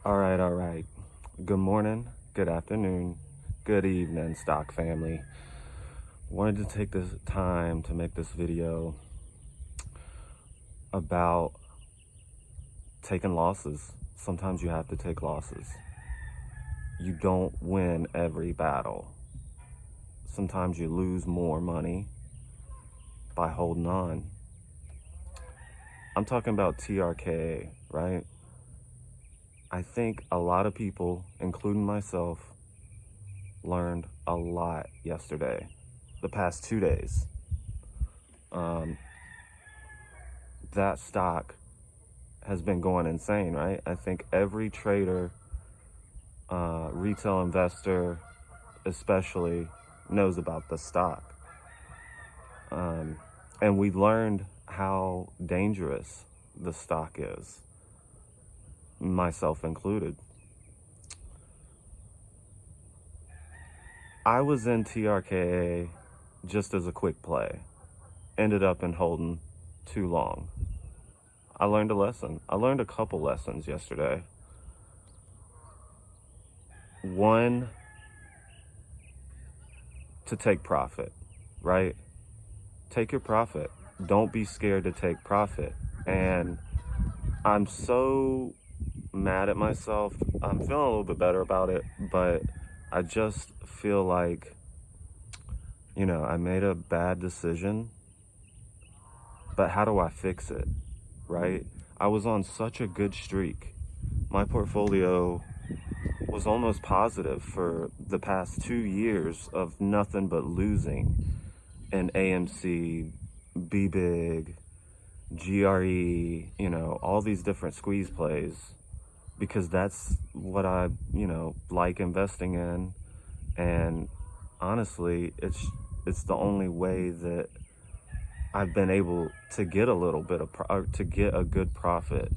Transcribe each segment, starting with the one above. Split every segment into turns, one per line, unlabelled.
All right. Good morning, good afternoon, good evening, stock family. Wanted to take this time to make this video about taking losses. Sometimes you have to take losses. You don't win every battle. Sometimes you lose more money by holding on. I'm talking about TRKA, right? I think a lot of people, including myself, learned a lot yesterday, the past 2 days. That stock has been going insane, right? I think every trader, retail investor especially, knows about the stock. And we learned how dangerous the stock is, myself included. I was in TRKA just as a quick play, ended up in holding too long. I learned a lesson. I learned a couple lessons yesterday. One, to take profit, right? Take your profit. Don't be scared to take profit. And I'm so mad at myself. I'm feeling a little bit better about it, but I just feel like, I made a bad decision, but how do I fix it, right? I was on such a good streak. My portfolio was almost positive for the past 2 years of nothing but losing in AMC, B Big, GRE, all these different squeeze plays, because that's what I, like investing in. And honestly, it's the only way that I've been able to get a little bit to get a good profit.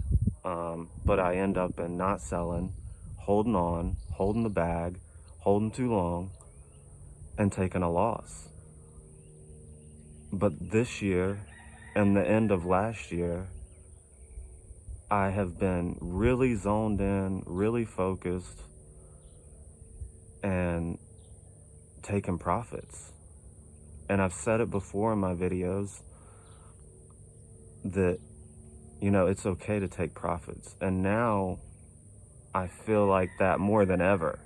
But I end up in not selling, holding on, holding the bag, holding too long, and taking a loss. But this year and the end of last year, I have been really zoned in, really focused, and taking profits. And I've said it before in my videos that, it's okay to take profits. And now I feel like that more than ever.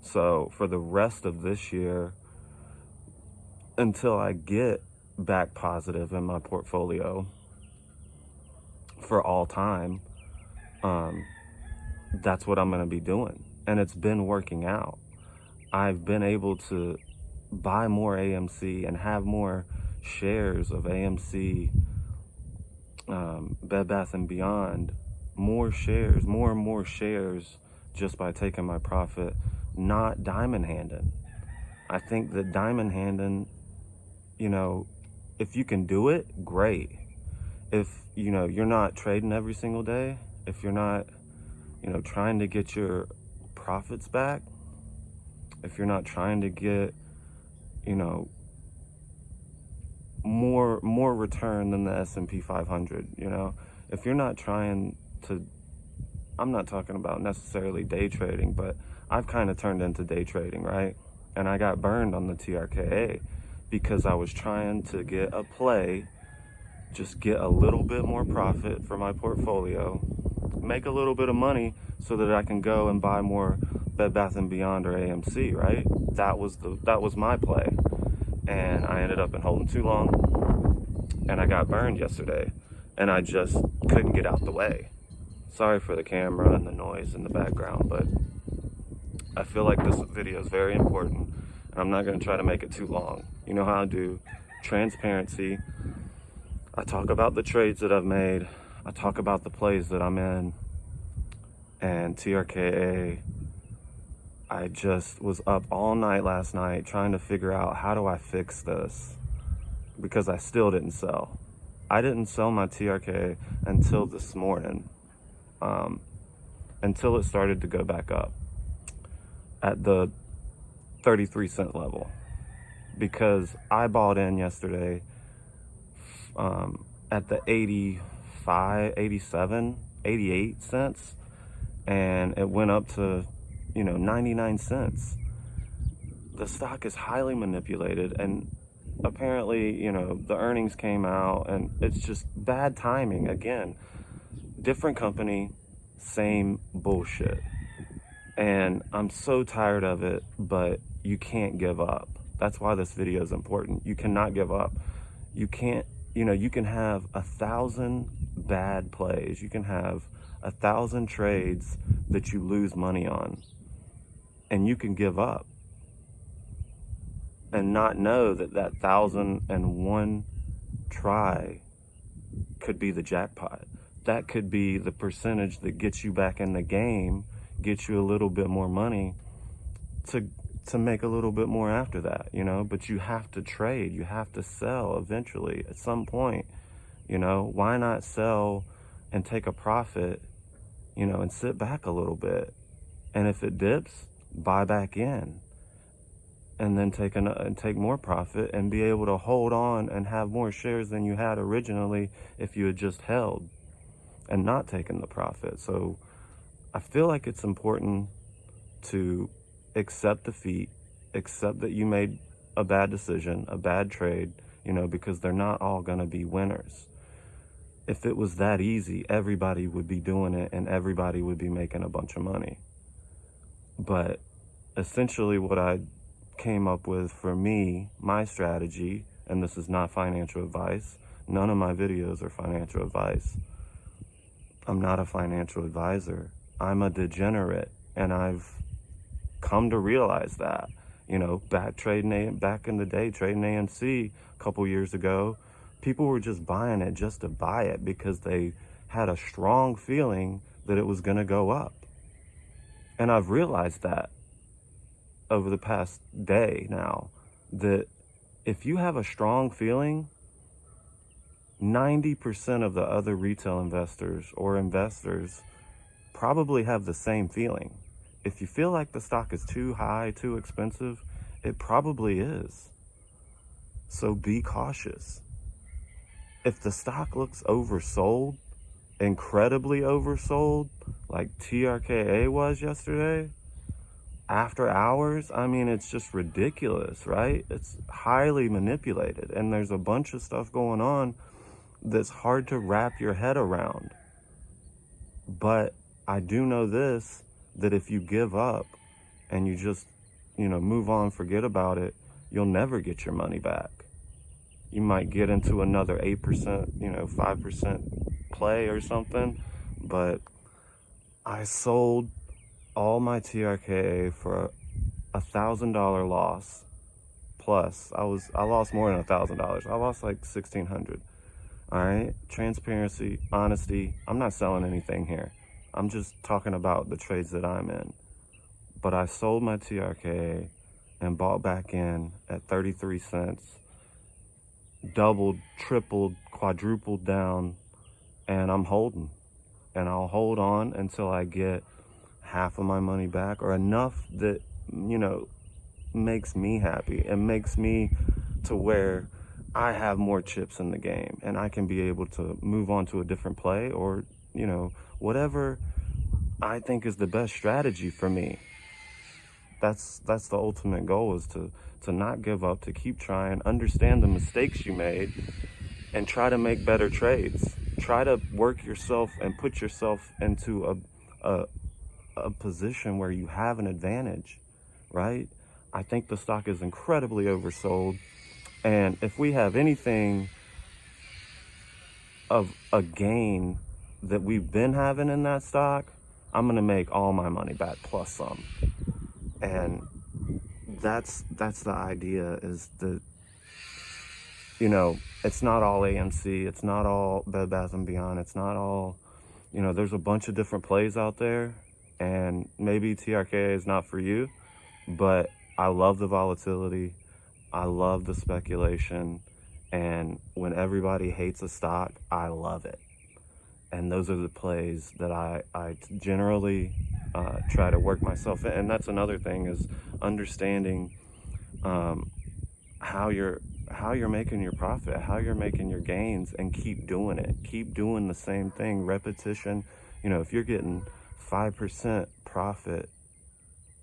So for the rest of this year, until I get back positive in my portfolio for all time, that's what I'm going to be doing. And it's been working out. I've been able to buy more AMC and have more shares of AMC, Bed Bath & Beyond, more and more shares just by taking my profit, not diamond handing. I think that diamond handing, if you can do it, great. If, you're not trading every single day, if you're not, trying to get your profits back, if you're not trying to get, more return than the S&P 500, if you're not trying to, I'm not talking about necessarily day trading, but I've kind of turned into day trading, right? And I got burned on the TRKA because I was trying to get a play, just get a little bit more profit for my portfolio, make a little bit of money so that I can go and buy more Bed Bath & Beyond or AMC, right? That was my play. And I ended up in holding too long, and I got burned yesterday, and I just couldn't get out the way. Sorry for the camera and the noise in the background, but I feel like this video is very important, and I'm not going to try to make it too long. You know how I do. Transparency. I talk about the trades that I've made. I talk about the plays that I'm in. And TRKA, I just was up all night last night trying to figure out, how do I fix this? Because I still didn't sell. I didn't sell my TRKA until this morning, until it started to go back up at the 33-cent level, because I bought in yesterday at the 85, 87, 88 cents, and it went up to, 99 cents. The stock is highly manipulated, and apparently, the earnings came out, and it's just bad timing. Again, different company, same bullshit. And I'm so tired of it, but you can't give up. That's why this video is important. You cannot give up. You can't, you can have 1,000 bad plays. You can have 1,000 trades that you lose money on, and you can give up and not know that 1,001 try could be the jackpot. That could be the percentage that gets you back in the game, gets you a little bit more money to make a little bit more after that, but you have to trade, you have to sell eventually at some point. Why not sell and take a profit, and sit back a little bit, and if it dips, buy back in, and then take more profit and be able to hold on and have more shares than you had originally if you had just held and not taken the profit. So I feel like it's important to accept defeat, accept that you made a bad decision, a bad trade, because they're not all going to be winners. If it was that easy, everybody would be doing it and everybody would be making a bunch of money. But essentially what I came up with for me, my strategy, and this is not financial advice. None of my videos are financial advice. I'm not a financial advisor. I'm a degenerate, and I've come to realize that. Back in the day, trading AMC a couple years ago, people were just buying it just to buy it because they had a strong feeling that it was going to go up. And I've realized that over the past day now, that if you have a strong feeling, 90% of the other retail investors or investors probably have the same feeling. If you feel like the stock is too high, too expensive, it probably is. So be cautious. If the stock looks oversold, incredibly oversold, like TRKA was yesterday, after hours, it's just ridiculous, right? It's highly manipulated, and there's a bunch of stuff going on that's hard to wrap your head around. But I do know this, that if you give up and you just, move on, forget about it, you'll never get your money back. You might get into another 8%, 5% play or something, but I sold all my TRKA for $1,000 loss. Plus, I lost more than $1,000. I lost like $1,600. All right, transparency, honesty. I'm not selling anything here. I'm just talking about the trades that I'm in. But I sold my TRKA and bought back in at 33 cents, doubled, tripled, quadrupled down, and I'm holding. And I'll hold on until I get half of my money back, or enough that, makes me happy and makes me to where I have more chips in the game and I can be able to move on to a different play, or, whatever I think is the best strategy for me. That's the ultimate goal, is to not give up, to keep trying, understand the mistakes you made, and try to make better trades. Try to work yourself and put yourself into a position where you have an advantage, right? I think the stock is incredibly oversold. And if we have anything of a gain that we've been having in that stock, I'm going to make all my money back plus some. And that's the idea, is that, it's not all AMC, it's not all Bed Bath & Beyond, it's not all, there's a bunch of different plays out there, and maybe TRKA is not for you, but I love the volatility, I love the speculation, and when everybody hates a stock, I love it. And those are the plays that I generally try to work myself in. And that's another thing, is understanding how you're making your profit, how you're making your gains, and keep doing it. Keep doing the same thing, repetition. If you're getting 5% profit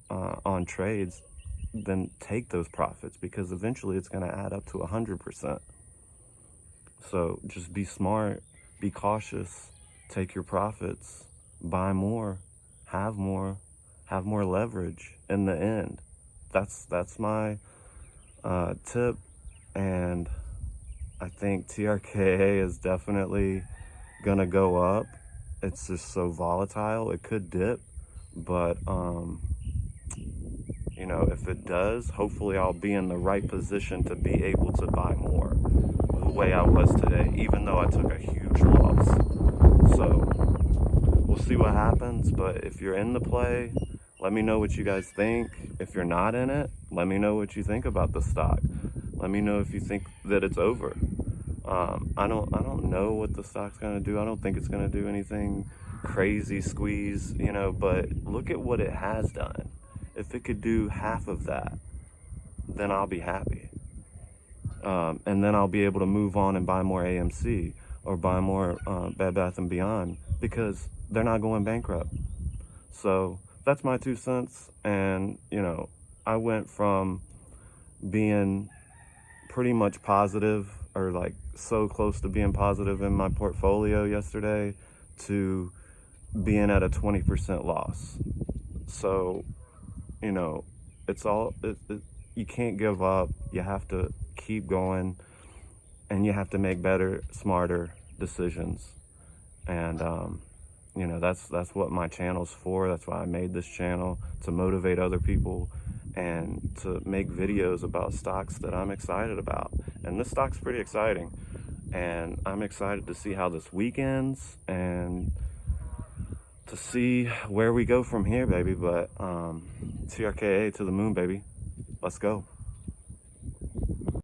on trades, then take those profits, because eventually it's going to add up to 100%. So just be smart, be cautious, take your profits, buy more, have more leverage in the end. That's my tip. And I think TRKA is definitely gonna go up. It's just so volatile. It could dip, but you know, if it does, hopefully I'll be in the right position to be able to buy more the way I was today, even though I took a huge loss. So we'll see what happens. But if you're in the play, let me know what you guys think. If you're not in it, let me know what you think about the stock. Let me know if you think that it's over. I don't know what the stock's gonna do. I don't think it's gonna do anything crazy squeeze, you know, but look at what it has done. If it could do half of that, then I'll be happy. And then I'll be able to move on and buy more AMC or buy more Bed Bath & Beyond, because they're not going bankrupt. So that's my 2 cents. And, you know, I went from being pretty much positive, or like so close to being positive in my portfolio yesterday, to being at a 20% loss. So, you know, you can't give up. You have to keep going, and you have to make better, smarter decisions. And you know, that's what my channel's for. That's why I made this channel, to motivate other people and to make videos about stocks that I'm excited about. And this stock's pretty exciting, and I'm excited to see how this week ends and to see where we go from here, baby. But TRKA to the moon, baby. Let's go.